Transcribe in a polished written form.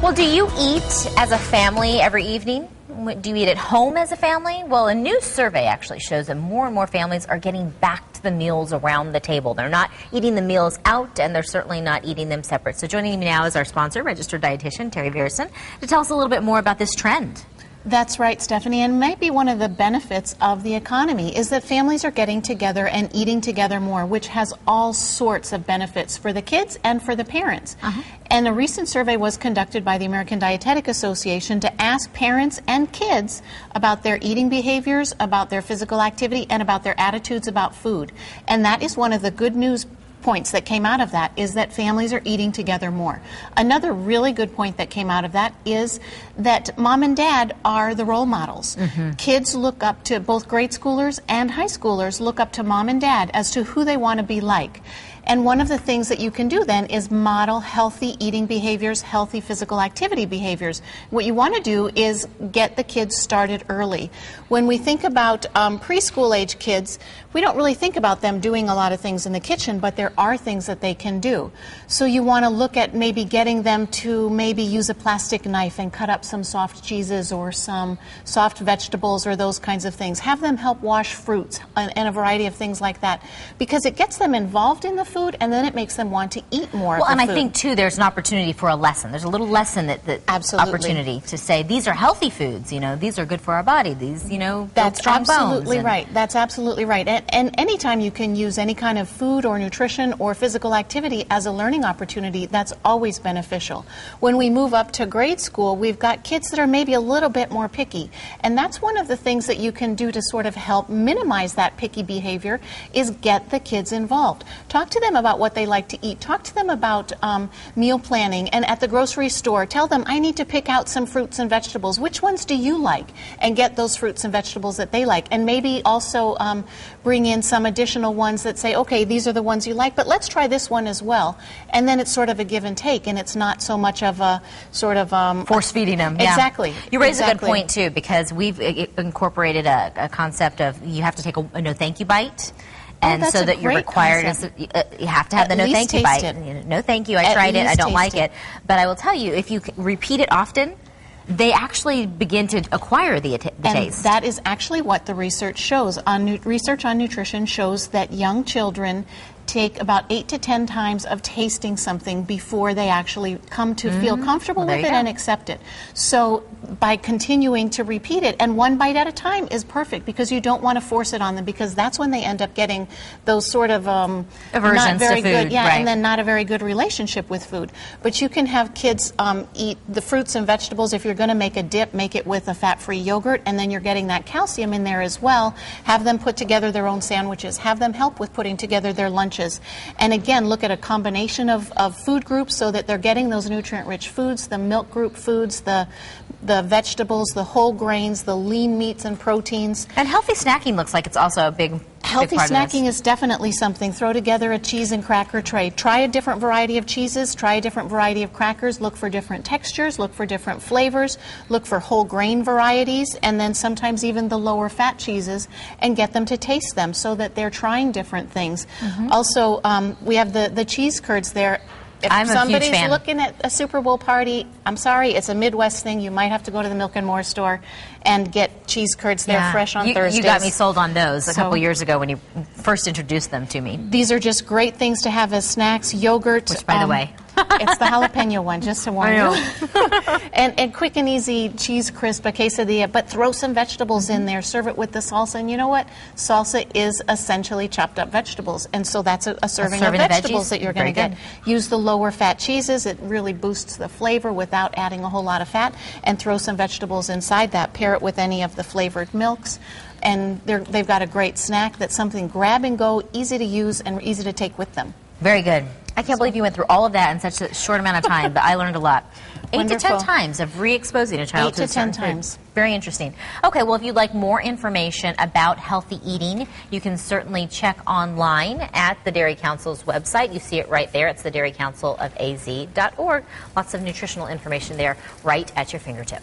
Well, do you eat as a family every evening? Do you eat at home as a family? Well, a new survey actually shows that more and more families are getting back to the meals around the table. They're not eating the meals out, and they're certainly not eating them separate. So joining me now is our sponsor, registered dietitian Terry Viersen, to tell us a little bit more about this trend. That's right, Stephanie, and maybe one of the benefits of the economy is that families are getting together and eating together more, which has all sorts of benefits for the kids and for the parents. And a recent survey was conducted by the American Dietetic Association to ask parents and kids about their eating behaviors, about their physical activity, and about their attitudes about food. And that is one of the good news points that came out of that, is that families are eating together more. Another really good point that came out of that is that mom and dad are the role models. Kids look up to, both grade schoolers and high schoolers look up to mom and dad as to who they want to be like. And one of the things that you can do then is model healthy eating behaviors, healthy physical activity behaviors. What you want to do is get the kids started early. When we think about preschool age kids, we don't really think about them doing a lot of things in the kitchen, but there are things that they can do. So you want to look at maybe getting them to maybe use a plastic knife and cut up some soft cheeses or some soft vegetables or those kinds of things. Have them help wash fruits and a variety of things like that, because it gets them involved in the food, and then it makes them want to eat more of the food. Well, and I think, too, there's an opportunity for a lesson. There's a little lesson that opportunity to say, these are healthy foods, you know, these are good for our body, these, you know, build strong bones. That's absolutely right. That's absolutely right. And anytime you can use any kind of food or nutrition or physical activity as a learning opportunity, that's always beneficial. When we move up to grade school, we've got kids that are maybe a little bit more picky. And that's one of the things that you can do to sort of help minimize that picky behavior, is get the kids involved. Talk to them about what they like to eat. Talk to them about meal planning. And at the grocery store, tell them, I need to pick out some fruits and vegetables. Which ones do you like? And get those fruits and vegetables that they like. And maybe also bring in some additional ones that say, okay, these are the ones you like, but let's try this one as well. And then it's sort of a give and take, and it's not so much of a sort of force feeding them. Yeah. Exactly. You raise a good point too, because we've incorporated a concept of you have to take a no thank you bite. And so that you're required, you have to have the no thank you bite. No thank you, I tried it, I don't like it. But I will tell you, if you repeat it often, they actually begin to acquire the taste. And that is actually what the research shows. Research on nutrition shows that young children take about 8 to 10 times of tasting something before they actually come to feel comfortable with it and accept it. So by continuing to repeat it, and one bite at a time is perfect, because you don't want to force it on them, because that's when they end up getting those sort of aversions not very to food, good, and then not a very good relationship with food. But you can have kids eat the fruits and vegetables. If you're going to make a dip, make it with a fat-free yogurt, and then you're getting that calcium in there as well. Have them put together their own sandwiches. Have them help with putting together their lunches. And again, look at a combination of food groups so that they're getting those nutrient-rich foods, the milk group foods, the vegetables, the whole grains, the lean meats and proteins. And healthy snacking looks like it's also a big Healthy part snacking is definitely something. Throw together a cheese and cracker tray. Try a different variety of cheeses. Try a different variety of crackers. Look for different textures. Look for different flavors. Look for whole grain varieties, and then sometimes even the lower fat cheeses, and get them to taste them so that they're trying different things. Also, we have the cheese curds there. If somebody's looking at a Super Bowl party, I'm sorry, it's a Midwest thing. You might have to go to the Milk and More store and get cheese curds. They're fresh on Thursdays. You got me sold on those a couple years ago when you first introduced them to me. These are just great things to have as snacks. Yogurt. Which, by the way, it's the jalapeno one, just to warn you. And quick and easy cheese crisp, a quesadilla, but throw some vegetables in there. Serve it with the salsa. And you know what? Salsa is essentially chopped up vegetables. And so that's a serving of vegetables that you're going to get. Use the lower fat cheeses. It really boosts the flavor without adding a whole lot of fat. And throw some vegetables inside that. Pair it with any of the flavored milks. And they've got a great snack that's something grab and go, easy to use, and easy to take with them. Very good. I can't believe you went through all of that in such a short amount of time, but I learned a lot. 8 to 10 times of re-exposing a child to 8 to 10 times. Very interesting. Okay, well, if you'd like more information about healthy eating, you can certainly check online at the Dairy Council's website. You see it right there. It's the dairycouncilof az.org. Lots of nutritional information there right at your fingertip.